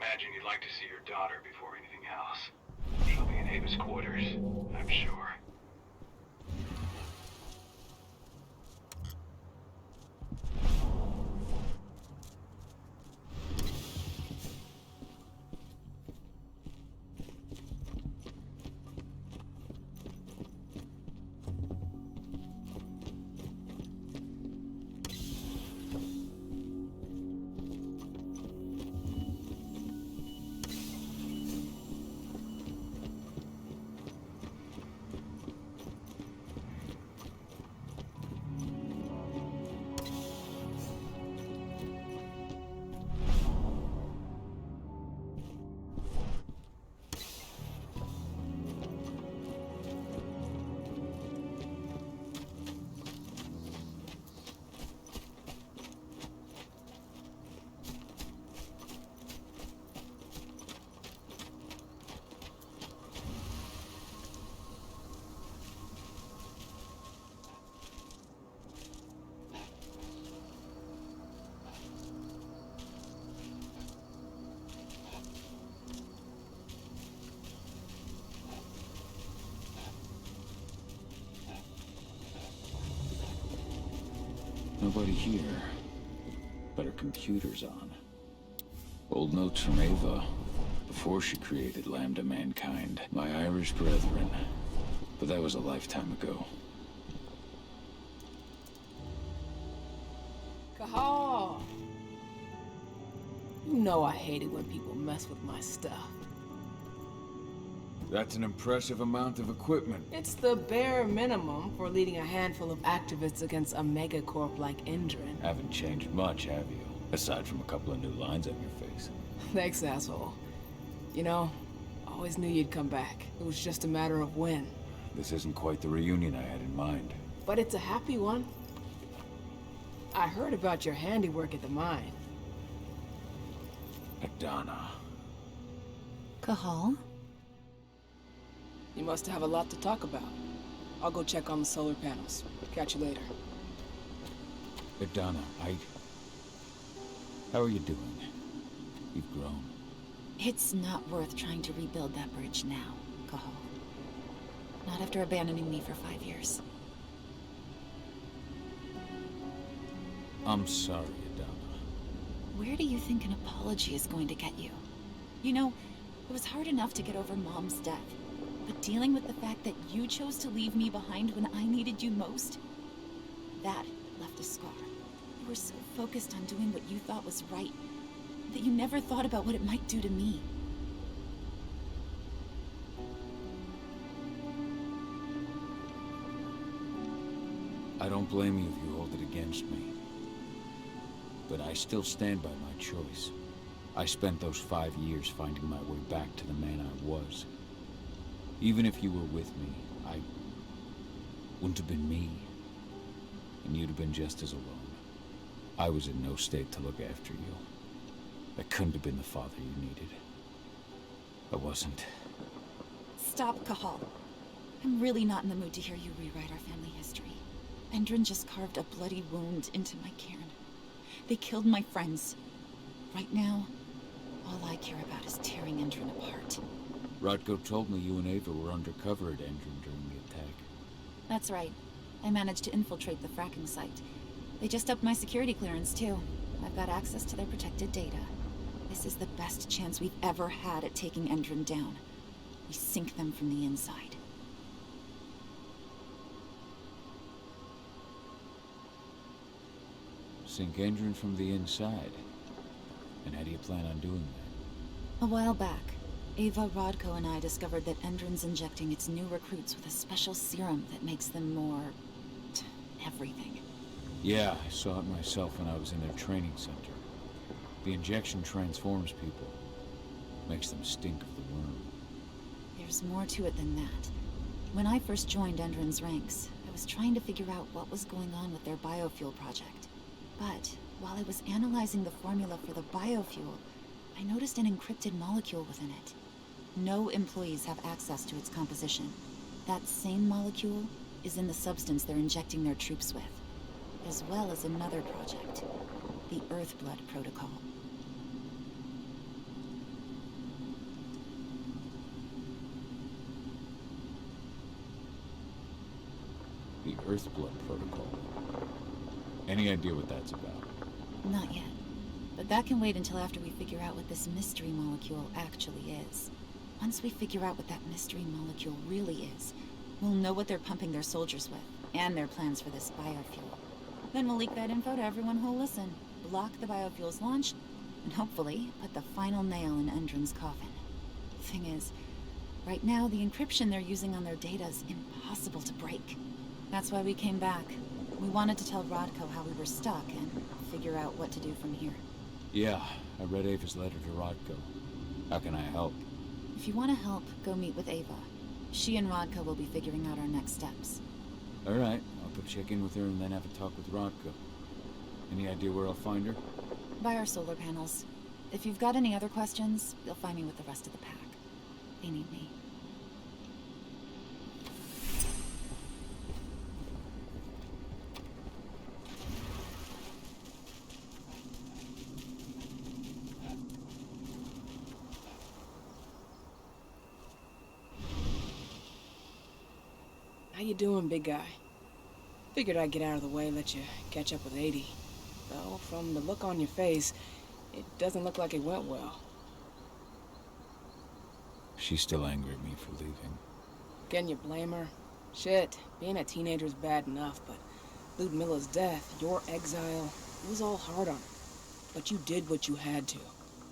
imagine you'd like to see your daughter before anything else. She'll be in Ava's quarters, I'm sure. Nobody here, but her computer's on. Old notes from Ava, before she created Lambda Mankind, my Irish brethren. But that was a lifetime ago. Cahal! You know I hate it when people mess with my stuff. That's an impressive amount of equipment. It's the bare minimum for leading a handful of activists against a megacorp like Endron. Haven't changed much, have you? Aside from a couple of new lines on your face. Thanks, asshole. You know, I always knew you'd come back. It was just a matter of when. This isn't quite the reunion I had in mind. But it's a happy one. I heard about your handiwork at the mine. Adana. Cahal? You must have a lot to talk about. I'll go check on the solar panels. Catch you later. Adana, how are you doing? You've grown. It's not worth trying to rebuild that bridge now, Cahal. Not after abandoning me for 5 years. I'm sorry, Adana. Where do you think an apology is going to get you? You know, it was hard enough to get over Mom's death. But dealing with the fact that you chose to leave me behind when I needed you most, that left a scar. You were so focused on doing what you thought was right, that you never thought about what it might do to me. I don't blame you if you hold it against me. But I still stand by my choice. I spent those 5 years finding my way back to the man I was. Even if you were with me, I wouldn't have been me. And you'd have been just as alone. I was in no state to look after you. I couldn't have been the father you needed. I wasn't. Stop, Cahal. I'm really not in the mood to hear you rewrite our family history. Endron just carved a bloody wound into my cairn. They killed my friends. Right now, all I care about is tearing Endron apart. Rodko told me you and Ava were undercover at Endron during the attack. That's right. I managed to infiltrate the fracking site. They just upped my security clearance, too. I've got access to their protected data. This is the best chance we've ever had at taking Endron down. We sink them from the inside. Sink Endron from the inside? And how do you plan on doing that? A while back, Ava, Rodko, and I discovered that Endron's injecting its new recruits with a special serum that makes them more... everything. Yeah, I saw it myself when I was in their training center. The injection transforms people. Makes them stink of the worm. There's more to it than that. When I first joined Endron's ranks, I was trying to figure out what was going on with their biofuel project. But while I was analyzing the formula for the biofuel, I noticed an encrypted molecule within it. No employees have access to its composition. That same molecule is in the substance they're injecting their troops with, as well as another project, the Earthblood Protocol. The Earthblood protocol. Any idea what that's about? Not yet. But that can wait until after we figure out what this mystery molecule actually is. Once we figure out what that mystery molecule really is, we'll know what they're pumping their soldiers with, and their plans for this biofuel. Then we'll leak that info to everyone who'll listen, block the biofuel's launch, and hopefully put the final nail in Endron's coffin. Thing is, right now the encryption they're using on their data is impossible to break. That's why we came back. We wanted to tell Rodko how we were stuck and figure out what to do from here. Yeah, I read Ava's letter to Rodko. How can I help? If you want to help, go meet with Ava. She and Rodko will be figuring out our next steps. Alright, I'll go check in with her and then have a talk with Rodko. Any idea where I'll find her? By our solar panels. If you've got any other questions, you'll find me with the rest of the pack. They need me. How you doing, big guy? Figured I'd get out of the way, let you catch up with 80. Though, from the look on your face, it doesn't look like it went well. She's still angry at me for leaving. Can you blame her? Shit, being a teenager's bad enough, but Ludmilla's death, your exile, it was all hard on her. But you did what you had to.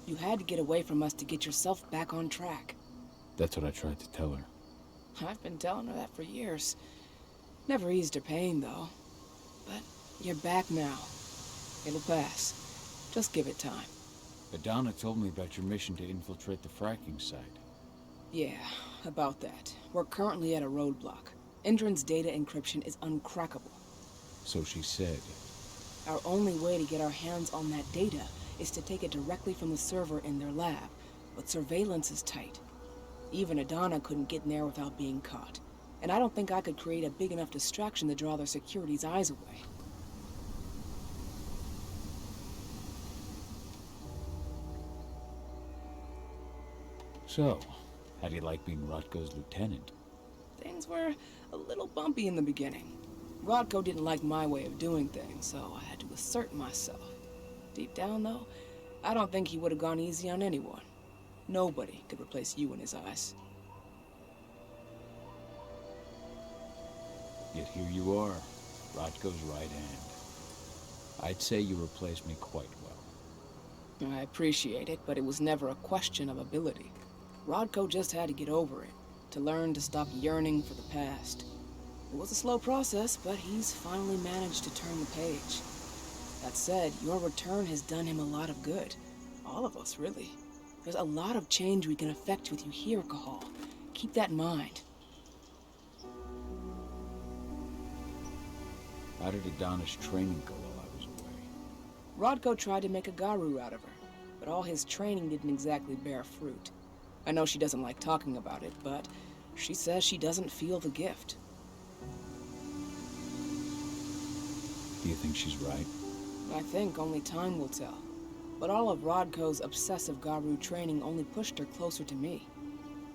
You had to get away from us to get yourself back on track. That's what I tried to tell her. I've been telling her that for years. Never eased her pain, though. But you're back now. It'll pass. Just give it time. Adana told me about your mission to infiltrate the fracking site. Yeah, about that. We're currently at a roadblock. Endron's data encryption is uncrackable. So she said. Our only way to get our hands on that data is to take it directly from the server in their lab. But surveillance is tight. Even Adana couldn't get in there without being caught. And I don't think I could create a big enough distraction to draw their security's eyes away. So, how do you like being Rodko's lieutenant? Things were a little bumpy in the beginning. Rodko didn't like my way of doing things, so I had to assert myself. Deep down, though, I don't think he would have gone easy on anyone. Nobody could replace you in his eyes. Yet here you are, Rodko's right hand. I'd say you replaced me quite well. I appreciate it, but it was never a question of ability. Rodko just had to get over it, to learn to stop yearning for the past. It was a slow process, but he's finally managed to turn the page. That said, your return has done him a lot of good. All of us, really. There's a lot of change we can effect with you here, Cahal. Keep that in mind. How did Adana's training go while I was away? Rodko tried to make a Garu out of her, but all his training didn't exactly bear fruit. I know she doesn't like talking about it, but she says she doesn't feel the gift. Do you think she's right? I think only time will tell. But all of Rodko's obsessive Garu training only pushed her closer to me.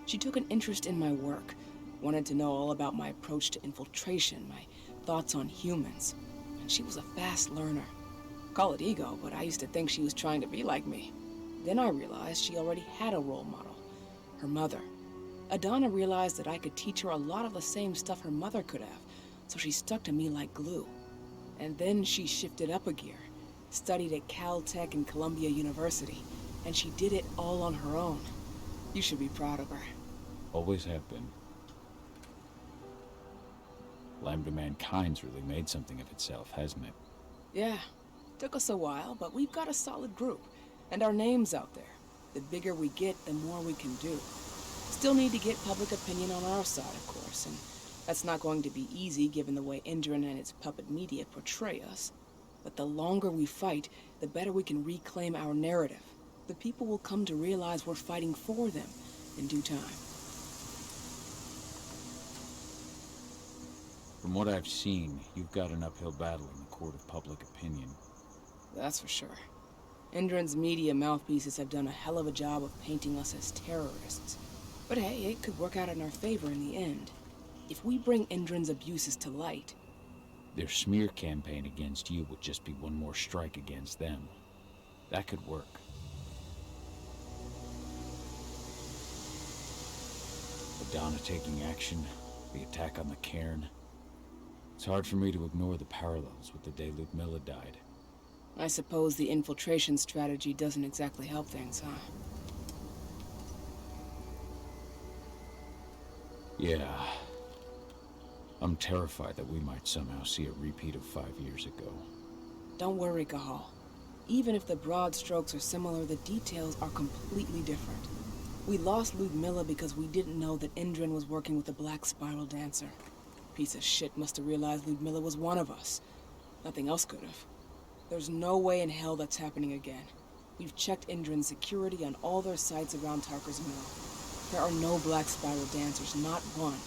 She took an interest in my work, wanted to know all about my approach to infiltration, my thoughts on humans, and she was a fast learner. Call it ego, but I used to think she was trying to be like me. Then I realized she already had a role model, her mother. Adana realized that I could teach her a lot of the same stuff her mother could have, so she stuck to me like glue. And then she shifted up a gear, studied at Caltech and Columbia University, and she did it all on her own. You should be proud of her. Always have been. Lambda Mankind's really made something of itself, hasn't it? Yeah, took us a while, but we've got a solid group, and our name's out there. The bigger we get, the more we can do. Still need to get public opinion on our side, of course, and that's not going to be easy given the way Endron and its puppet media portray us. But the longer we fight, the better we can reclaim our narrative. The people will come to realize we're fighting for them in due time. From what I've seen, you've got an uphill battle in the court of public opinion. That's for sure. Endron's media mouthpieces have done a hell of a job of painting us as terrorists. But hey, it could work out in our favor in the end. If we bring Endron's abuses to light, Their smear campaign against you would just be one more strike against them. That could work. Adana taking action, the attack on the cairn. It's hard for me to ignore the parallels with the day Ludmilla died. I suppose the infiltration strategy doesn't exactly help things, huh? Yeah. I'm terrified that we might somehow see a repeat of 5 years ago. Don't worry, Cahal. Even if the broad strokes are similar, the details are completely different. We lost Ludmilla because we didn't know that Endron was working with the Black Spiral Dancer. Piece of shit must have realized Ludmilla was one of us. Nothing else could have. There's no way in hell that's happening again. We've checked Endron's security on all their sites around Tarker's Mill. There are no Black Spiral Dancers, not one.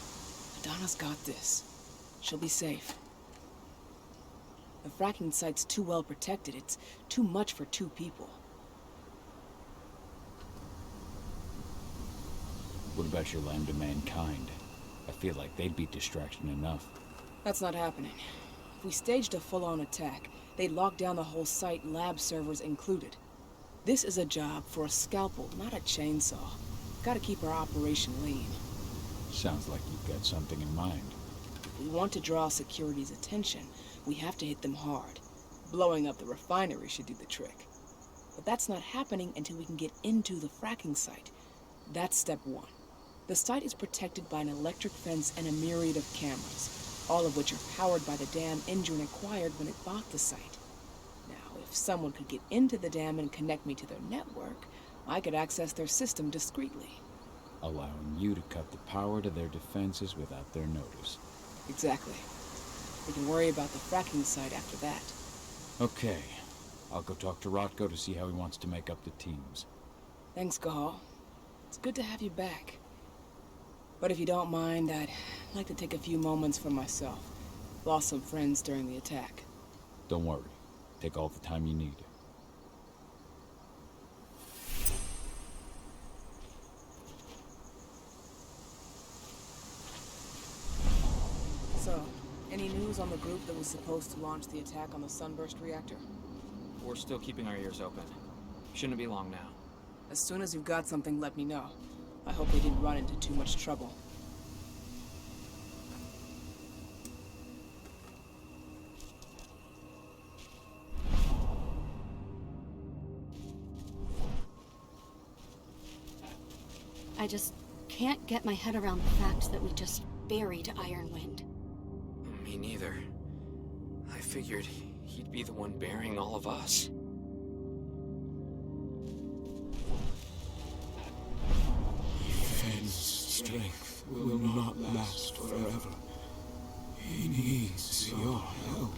Adana's got this. She'll be safe. The fracking site's too well protected. It's too much for 2 people. What about your Lambda Mankind? I feel like they'd be distraction enough. That's not happening. If we staged a full-on attack, they'd lock down the whole site, lab servers included. This is a job for a scalpel, not a chainsaw. Gotta keep our operation lean. Sounds like you've got something in mind. If we want to draw security's attention, we have to hit them hard. Blowing up the refinery should do the trick. But that's not happening until we can get into the fracking site. That's step 1. The site is protected by an electric fence and a myriad of cameras, all of which are powered by the dam Endron acquired when it bought the site. Now, if someone could get into the dam and connect me to their network, I could access their system discreetly. Allowing you to cut the power to their defenses without their notice. Exactly. We can worry about the fracking site after that. Okay. I'll go talk to Rotko to see how he wants to make up the teams. Thanks, Cahal. It's good to have you back. But if you don't mind, I'd like to take a few moments for myself. Lost some friends during the attack. Don't worry. Take all the time you need. So, any news on the group that was supposed to launch the attack on the Sunburst reactor? We're still keeping our ears open. Shouldn't be long now. As soon as you've got something, let me know. I hope they didn't run into too much trouble. I just can't get my head around the fact that we just buried Ironwind. Me neither. I figured he'd be the one burying all of us. His strength will not last forever. He needs your help.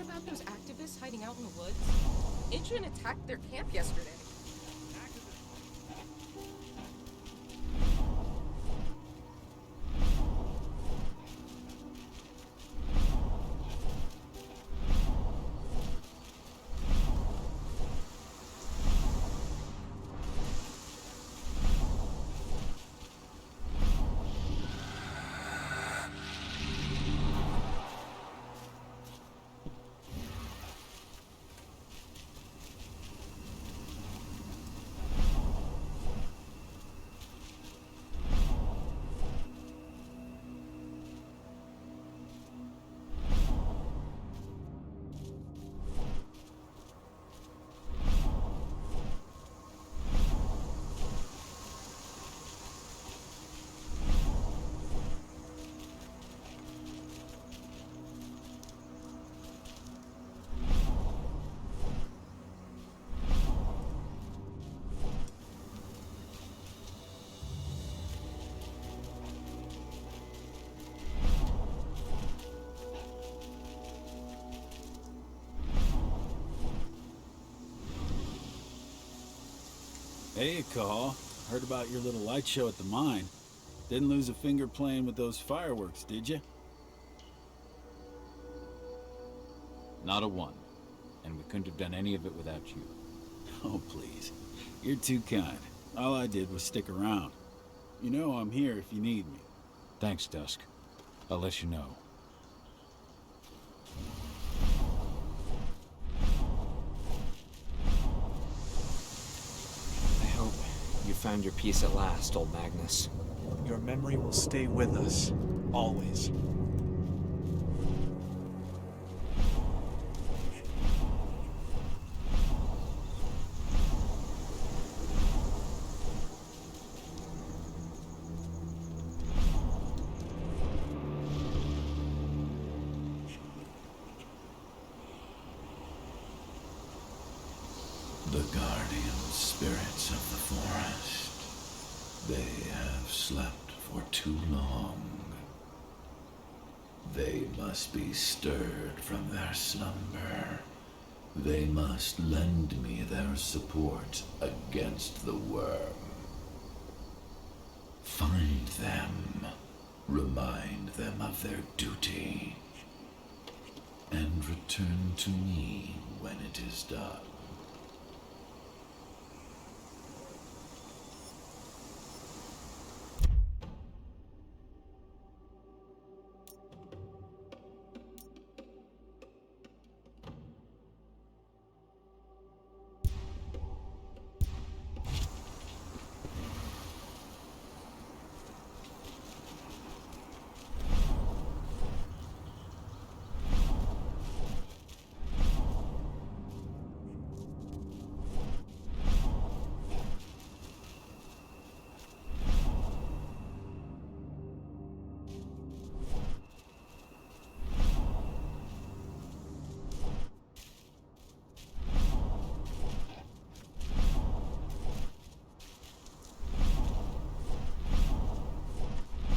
heard about those activists hiding out in the woods? Endron attacked their camp yesterday. Hey, Call. Heard about your little light show at the mine. Didn't lose a finger playing with those fireworks, did you? Not a one. And we couldn't have done any of it without you. Oh, please. You're too kind. All I did was stick around. You know I'm here if you need me. Thanks, Dusk. I'll let you know. You found your peace at last, old Magnus. Your memory will stay with us, always. The guardian spirits of the forest. They have slept for too long. They must be stirred from their slumber. They must lend me their support against the worm. Find them. Remind them of their duty. And return to me when it is done.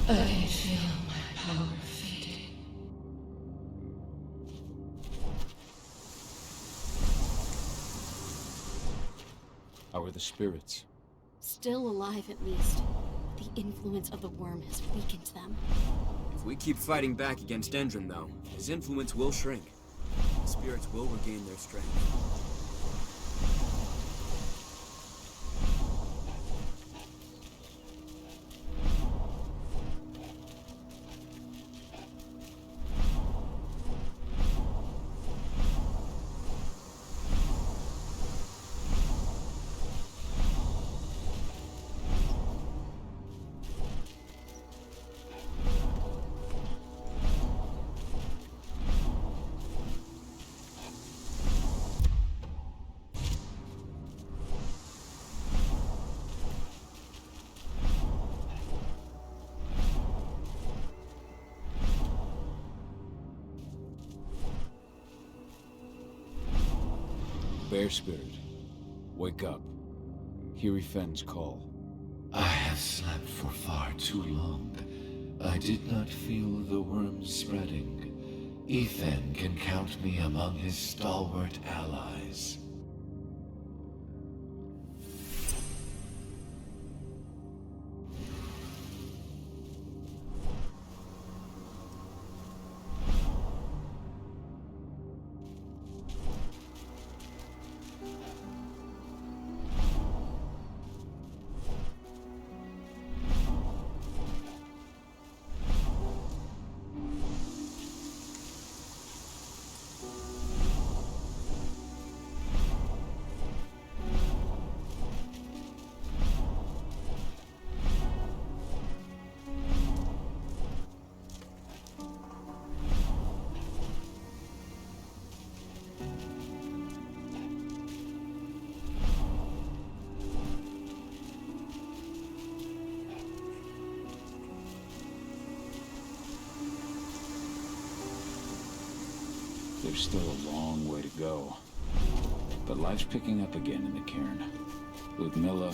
I feel my power fading. How are the spirits? Still alive, at least. The influence of the worm has weakened them. If we keep fighting back against Endron, though, his influence will shrink. The spirits will regain their strength. Bear Spirit, wake up. Hear Fenn's call. I have slept for far too long. I did not feel the worm spreading. Ethan can count me among his stalwart allies. There's still a long way to go. But life's picking up again in the cairn. Ludmilla,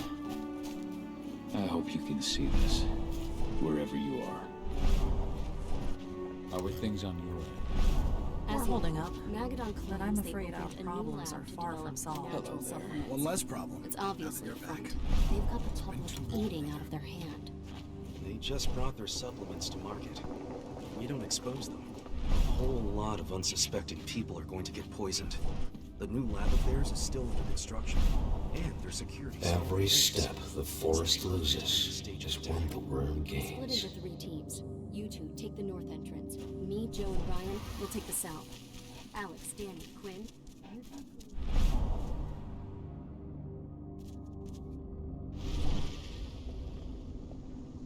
I hope you can see this, wherever you are. How are things on your end? We're holding up, Magadon but I'm claims they afraid our opened a new problems lab are to far develop from solved. natural supplements. One less problem. It's obviously Now that you're fun. back. They've got the public eating out of their hand. They just brought their supplements to market. If we don't expose them, a whole lot of unsuspecting people are going to get poisoned. The new lab of theirs is still under construction, and their security. Every step the forest loses is one the worm Split gains. into 3 teams. You two take the north entrance. Me, Joe, and Ryan will take the south. Alex, Danny, Quinn.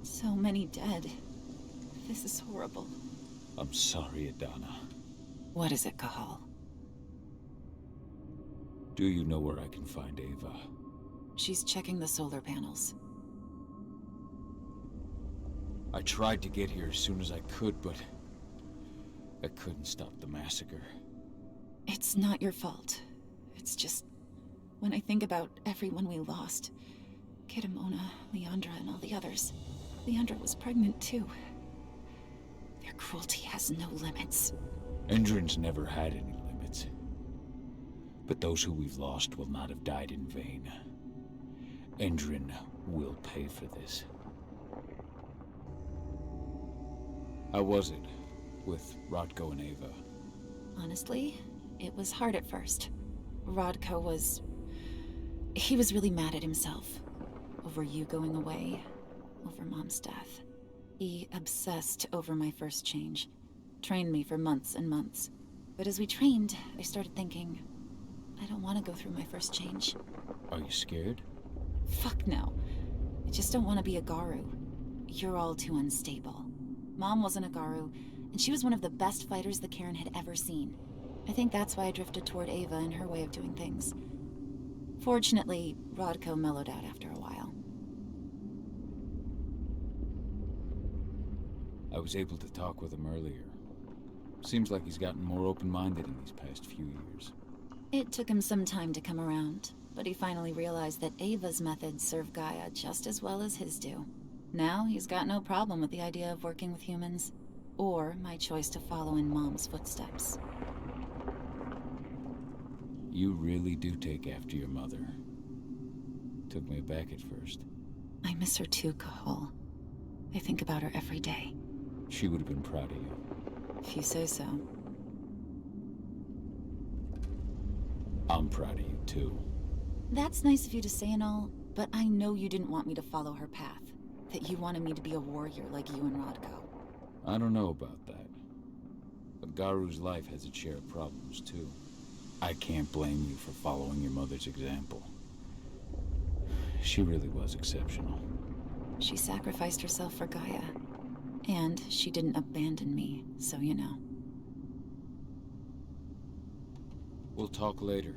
So many dead. This is horrible. I'm sorry, Adana. What is it, Cahal? Do you know where I can find Ava? She's checking the solar panels. I tried to get here as soon as I could, but I couldn't stop the massacre. It's not your fault. It's just... when I think about everyone we lost... Kitamona, Leandra, and all the others. Leandra was pregnant, too. Their cruelty has no limits. Endron's never had any limits. But those who we've lost will not have died in vain. Endron will pay for this. How was it with Rodko and Ava? Honestly, it was hard at first. Rodko was... he was really mad at himself. Over you going away. Over Mom's death. He obsessed over my first change. Trained me for months and months. But as we trained, I started thinking... I don't want to go through my first change. Are you scared? Fuck no. I just don't want to be a Garu. You're all too unstable. Mom wasn't a Garu, and she was one of the best fighters the Cairn had ever seen. I think that's why I drifted toward Ava and her way of doing things. Fortunately, Rodko mellowed out after a while. I was able to talk with him earlier. Seems like he's gotten more open-minded in these past few years. It took him some time to come around, but he finally realized that Ava's methods serve Gaia just as well as his do. Now he's got no problem with the idea of working with humans, or my choice to follow in Mom's footsteps. You really do take after your mother. Took me aback at first. I miss her too, Cahal. I think about her every day. She would have been proud of you. If you say so. I'm proud of you too. That's nice of you to say and all, but I know you didn't want me to follow her path. That you wanted me to be a warrior like you and Rodko. I don't know about that. But Garu's life has its share of problems too. I can't blame you for following your mother's example. She really was exceptional. She sacrificed herself for Gaia. And she didn't abandon me, so you know. We'll talk later.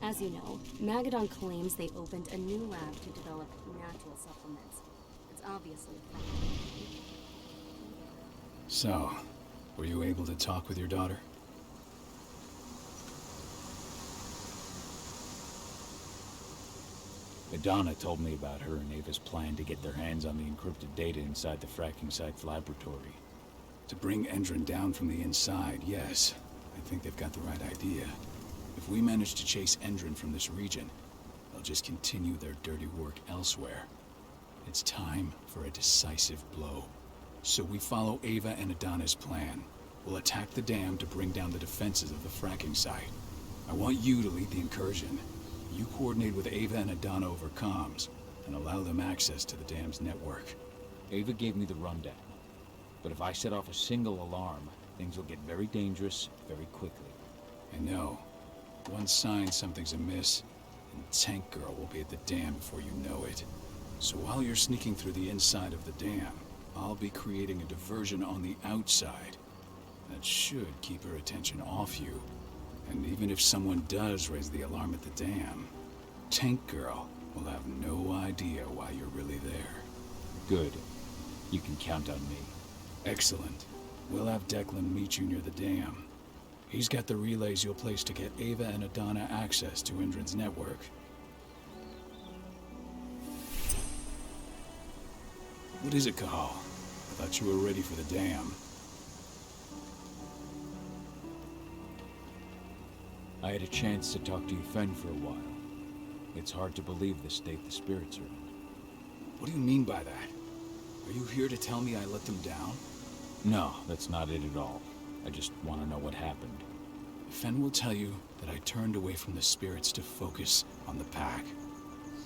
As you know, Magadon claims they opened a new lab to develop natural supplements. It's obviously a problem. So, were you able to talk with your daughter? Adana told me about her and Ava's plan to get their hands on the encrypted data inside the fracking site's laboratory. To bring Endron down from the inside, yes. I think they've got the right idea. If we manage to chase Endron from this region, they'll just continue their dirty work elsewhere. It's time for a decisive blow. So we follow Ava and Adana's plan. We'll attack the dam to bring down the defenses of the fracking site. I want you to lead the incursion. You coordinate with Ava and Adana over comms, and allow them access to the dam's network. Ava gave me the rundown. But if I set off a single alarm, things will get very dangerous very quickly. I know. One sign something's amiss, and Tank Girl will be at the dam before you know it. So while you're sneaking through the inside of the dam, I'll be creating a diversion on the outside. That should keep her attention off you. And even if someone does raise the alarm at the dam, Tank Girl will have no idea why you're really there. Good. You can count on me. Excellent. We'll have Declan meet you near the dam. He's got the relays you'll place to get Ava and Adana access to Endron's network. What is it, Cahal? I thought you were ready for the dam. I had a chance to talk to Yufen for a while. It's hard to believe the state the spirits are in. What do you mean by that? Are you here to tell me I let them down? No, that's not it at all. I just want to know what happened. Fen will tell you that I turned away from the spirits to focus on the pack,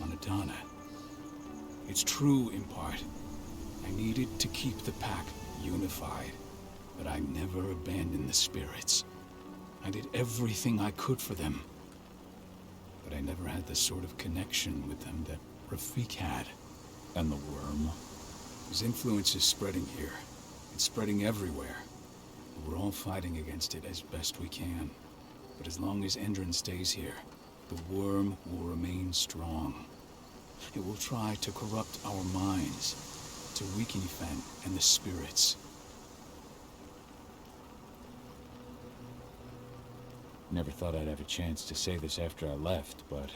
on Adana. It's true in part. I needed to keep the pack unified, but I never abandoned the spirits. I did everything I could for them, but I never had the sort of connection with them that Rafik had. And the worm? His influence is spreading here. It's spreading everywhere. We're all fighting against it as best we can. But as long as Endron stays here, the worm will remain strong. It will try to corrupt our minds, to weaken Fen and the spirits. Never thought I'd have a chance to say this after I left, but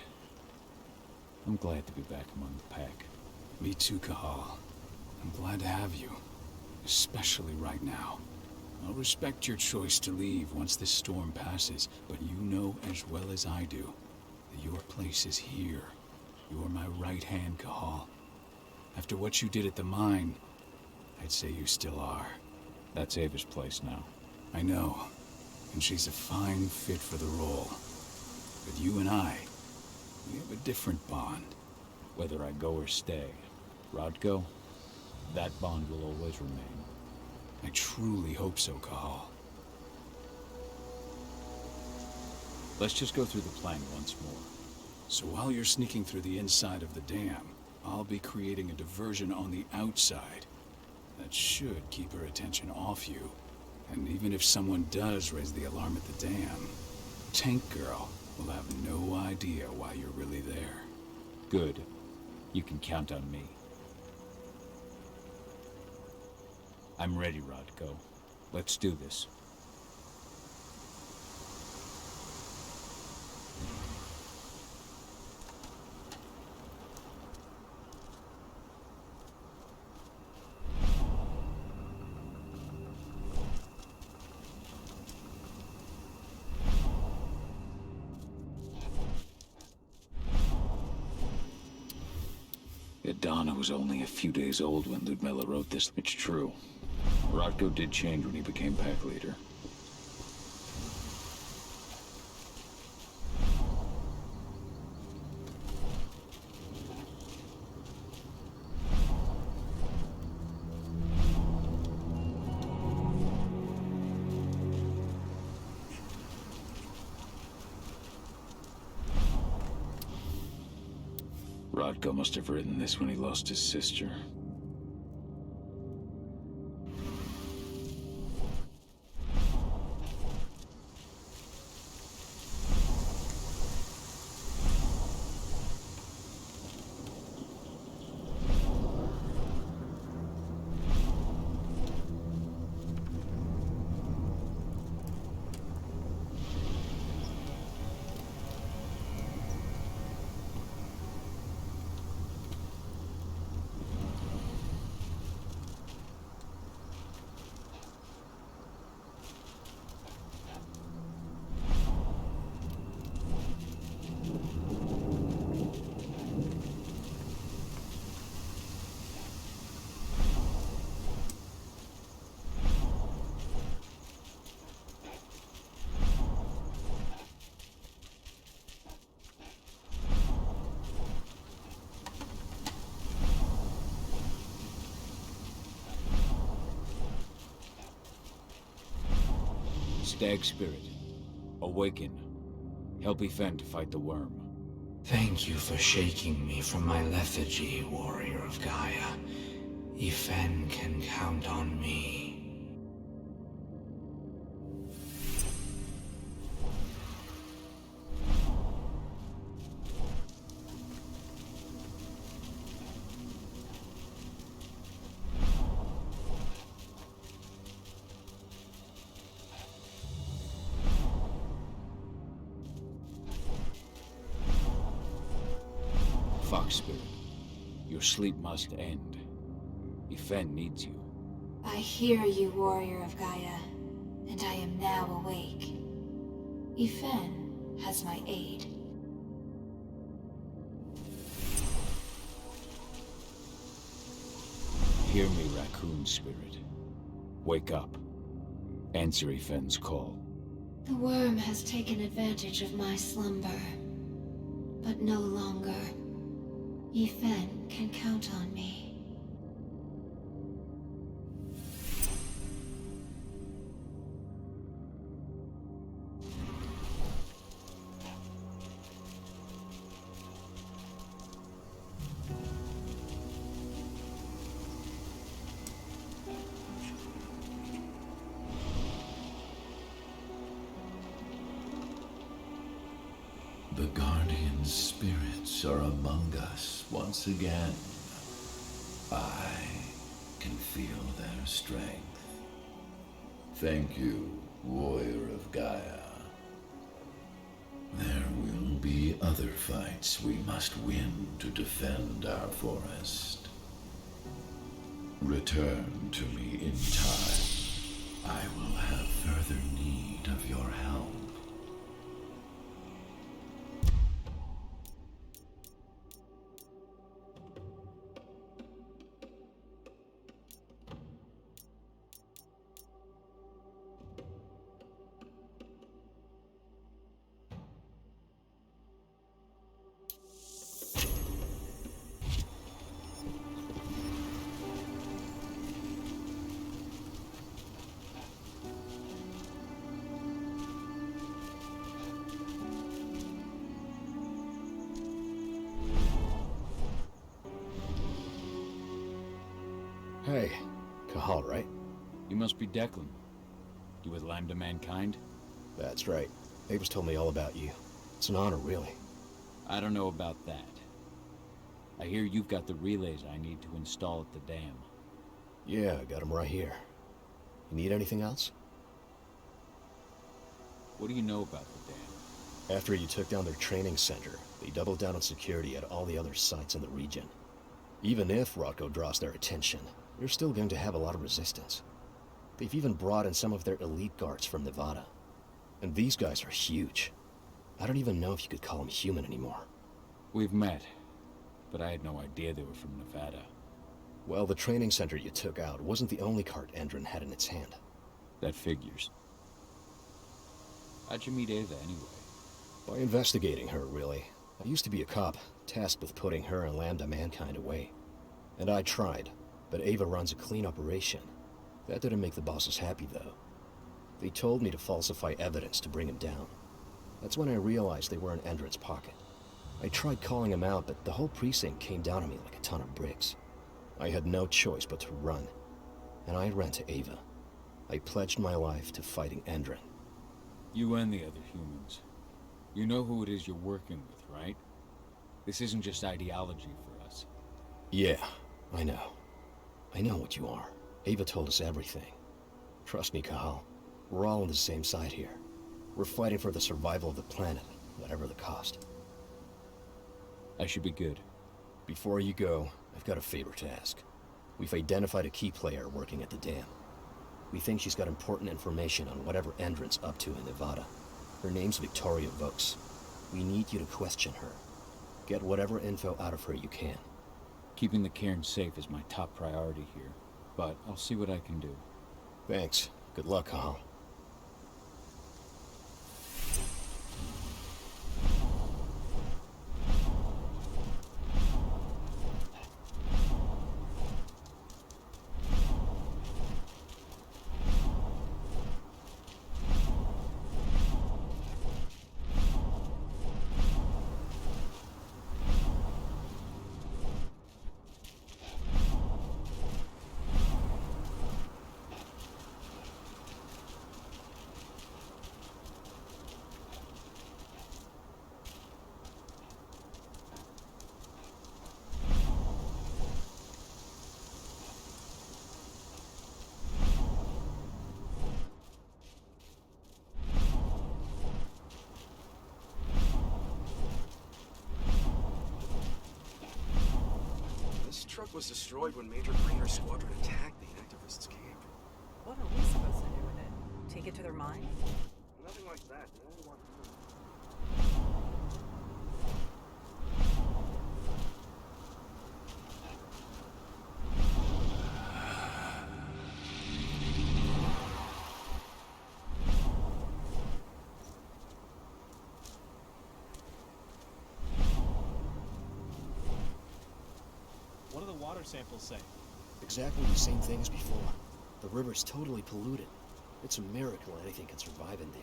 I'm glad to be back among the pack. Me too, Cahal. I'm glad to have you, especially right now. I'll respect your choice to leave once this storm passes, but you know as well as I do that your place is here. You're my right hand, Cahal. After what you did at the mine, I'd say you still are. That's Ava's place now. I know, and she's a fine fit for the role. But you and I, we have a different bond. Whether I go or stay, Rodko, that bond will always remain. I truly hope so, Cahal. Let's just go through the plan once more. So while you're sneaking through the inside of the dam, I'll be creating a diversion on the outside. That should keep her attention off you. And even if someone does raise the alarm at the dam, Tank Girl will have no idea why you're really there. Good. You can count on me. I'm ready, Rodko. Let's do this. Adana was only a few days old when Ludmilla wrote this. It's true. Rodko did change when he became pack leader. Rodko must have written this when he lost his sister. Stag Spirit, awaken. Help Yfen to fight the worm. Thank you for shaking me from my lethargy, warrior of Gaia. Yfen can count on me. Fox Spirit, your sleep must end. Yfen needs you. I hear you, warrior of Gaia, and I am now awake. Yfen has my aid. Hear me, Raccoon Spirit. Wake up. Answer Yfen's call. The worm has taken advantage of my slumber, but no longer. Yfen can count on me. The guardian spirits are among us once again. I can feel their strength. Thank you, warrior of Gaia. There will be other fights we must win to defend our forest. Return to me in time. I will have further need of your help. Hey, Cahal, right? You must be Declan. You with Lamb to Mankind? That's right. Ava's told me all about you. It's an honor, really. I don't know about that. I hear you've got the relays I need to install at the dam. Yeah, I got them right here. You need anything else? What do you know about the dam? After you took down their training center, they doubled down on security at all the other sites in the region. Even if Rodko draws their attention, you're still going to have a lot of resistance. They've even brought in some of their elite guards from Nevada. And these guys are huge. I don't even know if you could call them human anymore. We've met, but I had no idea they were from Nevada. Well, the training center you took out wasn't the only cart Endron had in its hand. That figures. How'd you meet Ava, anyway? By investigating her, really. I used to be a cop, tasked with putting her and Lamb to Mankind away. And I tried, but Ava runs a clean operation. That didn't make the bosses happy, though. They told me to falsify evidence to bring him down. That's when I realized they were in Endron's pocket. I tried calling him out, but the whole precinct came down on me like a ton of bricks. I had no choice but to run. And I ran to Ava. I pledged my life to fighting Endron. You and the other humans. You know who it is you're working with, right? This isn't just ideology for us. Yeah, I know. I know what you are. Ava told us everything. Trust me, Cahal. We're all on the same side here. We're fighting for the survival of the planet, whatever the cost. I should be good. Before you go, I've got a favor to ask. We've identified a key player working at the dam. We think she's got important information on whatever Endron's up to in Nevada. Her name's Victoria Vokes. We need you to question her. Get whatever info out of her you can. Keeping the cairn safe is my top priority here, but I'll see what I can do. Thanks. Good luck, Cahal. truck was destroyed when Major Greener's squadron attacked the activists' camp. What are we supposed to do with it? Take it to their mine? Nothing like that. They only want you. What do the water samples say? Exactly the same thing as before. The river's totally polluted. It's a miracle anything can survive in there.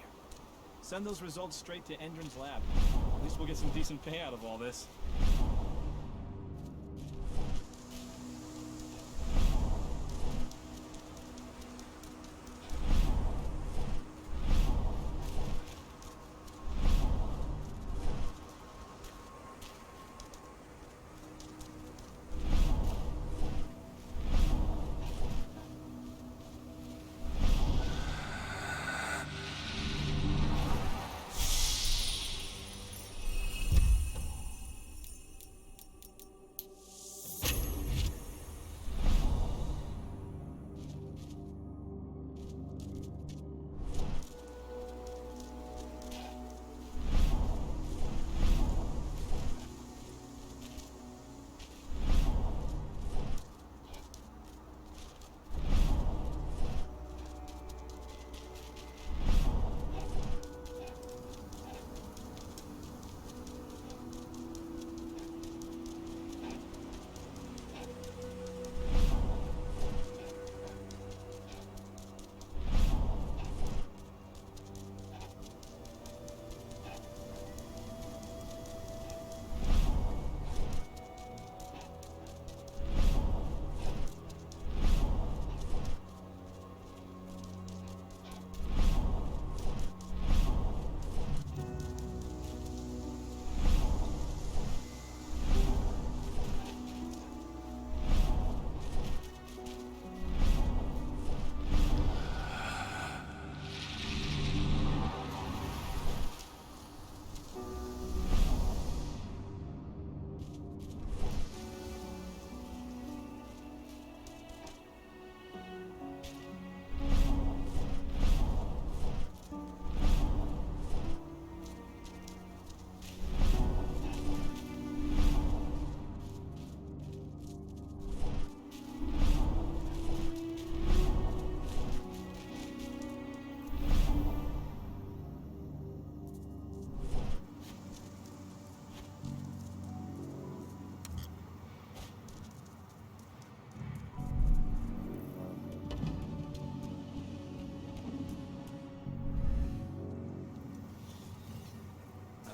Send those results straight to Endron's lab. At least we'll get some decent pay out of all this.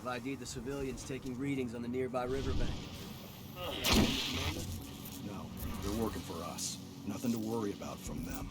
I've ID'd the civilians taking readings on the nearby riverbank. No, they're working for us. Nothing to worry about from them.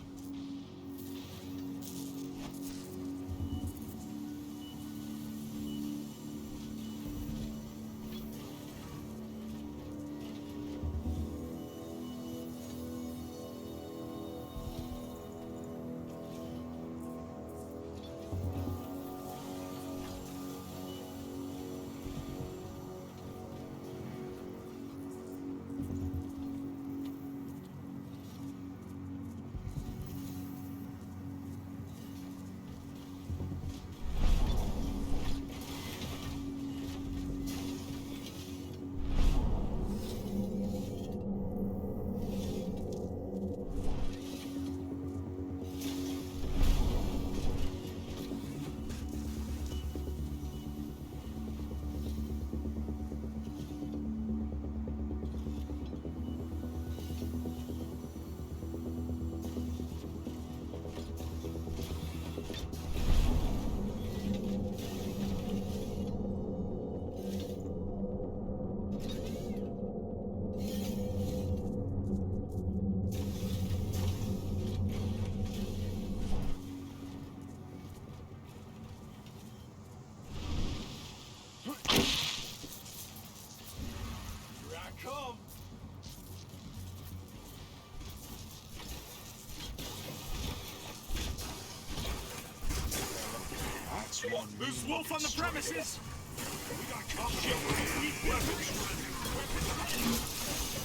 There's Wolf on the premises! We got company. Weapons ready.